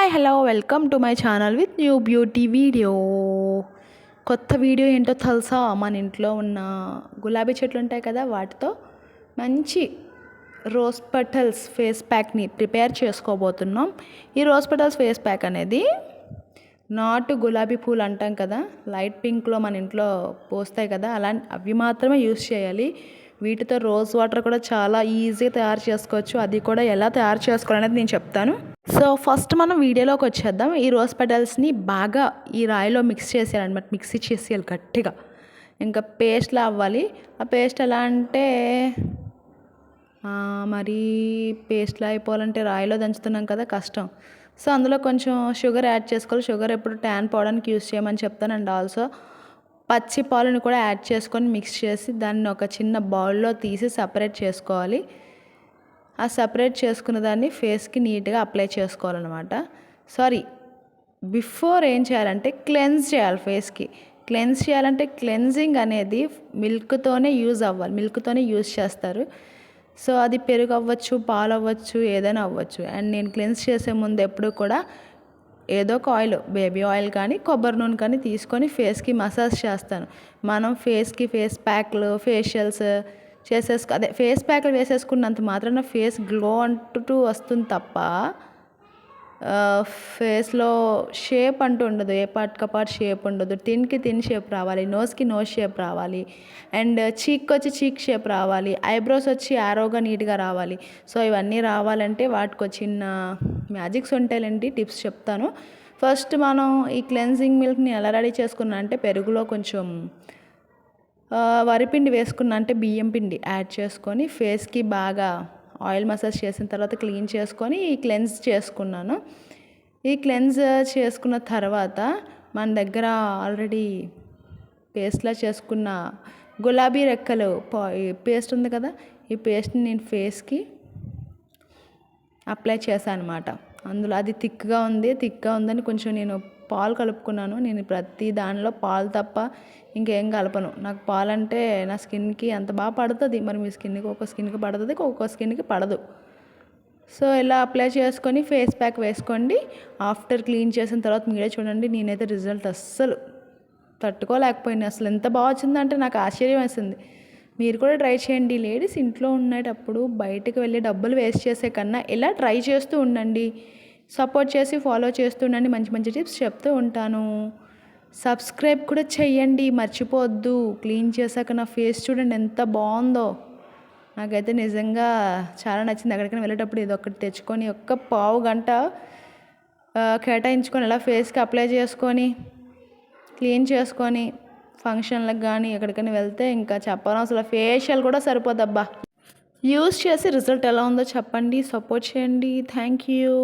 Hi hello welcome to my channel with new beauty video. కొత్త video ఏంటో తెలుసా? మన ఇంట్లో ఉన్న గులాబీ చెట్లు ఉంటాయి కదా, వాటితో మంచి రోజ్ పెటల్స్ ఫేస్ ప్యాక్ని ప్రిపేర్ చేసుకోబోతున్నాం. ఈ రోజ్ పెటల్స్ ఫేస్ ప్యాక్ అనేది నాటు గులాబీ పూలు అంటాం కదా, లైట్ పింక్లో మన ఇంట్లో పోస్తాయి కదా, అవి మాత్రమే యూస్ చేయాలి. వీటితో రోజ్ వాటర్ కూడా చాలా ఈజీగా తయారు చేసుకోవచ్చు. అది కూడా ఎలా తయారు చేసుకోవాలనేది నేను చెప్తాను. సో ఫస్ట్ మనం వీడియోలోకి వచ్చేద్దాం. ఈ రోజ్ పెటల్స్ని బాగా ఈ రాయిలో మిక్స్ చేసేయాలన్నమాట. మిక్సీ చేసేయాలి గట్టిగా, ఇంకా పేస్ట్లా అవ్వాలి. ఆ పేస్ట్ ఎలా అంటే మరీ పేస్ట్లా అయిపోవాలంటే రాయిలో దంచుతున్నాం కదా, కష్టం. సో అందులో కొంచెం షుగర్ యాడ్ చేసుకోవాలి. షుగర్ ఎప్పుడు ట్యాన్ పోవడానికి యూస్ చేయమని చెప్తాను. అండ్ ఆల్సో పచ్చి పాలను కూడా యాడ్ చేసుకొని మిక్స్ చేసి దాన్ని ఒక చిన్న బౌల్లో తీసి సపరేట్ చేసుకోవాలి. ఆ సపరేట్ చేసుకున్న దాన్ని ఫేస్కి నీట్గా అప్లై చేసుకోవాలన్నమాట. బిఫోర్ ఏం చేయాలంటే క్లెన్స్ చేయాలి. ఫేస్కి క్లెన్స్ చేయాలంటే క్లెన్జింగ్ అనేది మిల్క్తోనే యూజ్ అవ్వాలి, మిల్క్తోనే యూజ్ చేస్తారు. సో అది పెరుగు అవ్వచ్చు, పాలు అవ్వచ్చు, ఏదైనా అవ్వచ్చు. అండ్ నేను క్లెన్స్ చేసే ముందు ఎప్పుడు కూడా ఏదో ఒక ఆయిల్, బేబీ ఆయిల్ కానీ కొబ్బరి నూనె కానీ తీసుకొని ఫేస్కి మసాజ్ చేస్తాను. మనం ఫేస్కి ఫేస్ ప్యాక్లు, ఫేషియల్స్ ఫేస్ ప్యాక్లు వేసేసుకున్నంత మాత్రాన ఫేస్ గ్లో అంటూ వస్తుంది తప్ప ఫేస్లో షేప్ అంటూ ఉండదు. ఏ పార్ట్కి పార్ట్ షేప్ ఉండదు. టిన్కి టిన్ షేప్ రావాలి, నోస్కి నోస్ షేప్ రావాలి, అండ్ చీక్ వచ్చి చీక్ షేప్ రావాలి, ఐబ్రోస్ వచ్చి యారోగా నీట్గా రావాలి. సో ఇవన్నీ రావాలంటే వాటికి చిన్న మ్యాజిక్స్ ఉంటాయండి, టిప్స్ చెప్తాను. ఫస్ట్ మనం ఈ క్లెన్జింగ్ మిల్క్ని ఎలా రెడీ చేసుకున్నా అంటే పెరుగులో కొంచెం వరిపిండి వేసుకున్నా అంటే బియ్యం పిండి యాడ్ చేసుకొని ఫేస్కి బాగా ఆయిల్ మసాజ్ చేసిన తర్వాత క్లీన్ చేసుకొని ఈ క్లెన్స్ చేసుకున్నాను. ఈ క్లెన్స్ చేసుకున్న తర్వాత మన దగ్గర ఆల్రెడీ పేస్ట్లా చేసుకున్న గులాబీ రెక్కలు పేస్ట్ ఉంది కదా, ఈ పేస్ట్ని నేను ఫేస్కి అప్లై చేశాను అనమాట. అందులో అది థిక్గా ఉందని కొంచెం నేను పాలు కలుపుకున్నాను. నేను ప్రతి దానిలో పాలు తప్ప ఇంకేం కలపను. నాకు పాలు అంటే నా స్కిన్కి అంత బాగా పడుతుంది. మరి మీ స్కిన్కి ఒక్కొక్క స్కిన్కి పడుతుంది, ఒక్కొక్క స్కిన్కి పడదు. సో ఇలా అప్లై చేసుకొని ఫేస్ ప్యాక్ వేసుకోండి. ఆఫ్టర్ క్లీన్ చేసిన తర్వాత మీరే చూడండి. నేనైతే రిజల్ట్ అస్సలు తట్టుకోలేకపోయినా, అసలు ఎంత బాగా వచ్చిందంటే నాకు ఆశ్చర్యం వేసింది. మీరు కూడా ట్రై చేయండి. లేడీస్ ఇంట్లో ఉండేటప్పుడు బయటకు వెళ్ళి డబ్బులు వేస్ట్ చేసే కన్నా ఇలా ట్రై చేస్తూ ఉండండి. సపోర్ట్ చేసి ఫాలో చేస్తూ ఉండండి. మంచి మంచి టిప్స్ చెప్తూ ఉంటాను. సబ్స్క్రైబ్ కూడా చెయ్యండి, మర్చిపోవద్దు. క్లీన్ చేశాక నా ఫేస్ చూడండి ఎంత బాగుందో. నాకైతే నిజంగా చాలా నచ్చింది. ఎక్కడికైనా వెళ్ళేటప్పుడు ఇది ఒకటి తెచ్చుకొని ఒక్క పావు గంట కేటాయించుకొని ఇలా ఫేస్కి అప్లై చేసుకొని క్లీన్ చేసుకొని ఫంక్షన్లకు కానీ ఎక్కడికైనా వెళ్తే ఇంకా చెప్పనవసరం, ఫేషియల్ కూడా సరిపోదబ్బా. యూస్ చేసి రిజల్ట్ ఎలా ఉందో చెప్పండి, సపోర్ట్ చేయండి. Thank you.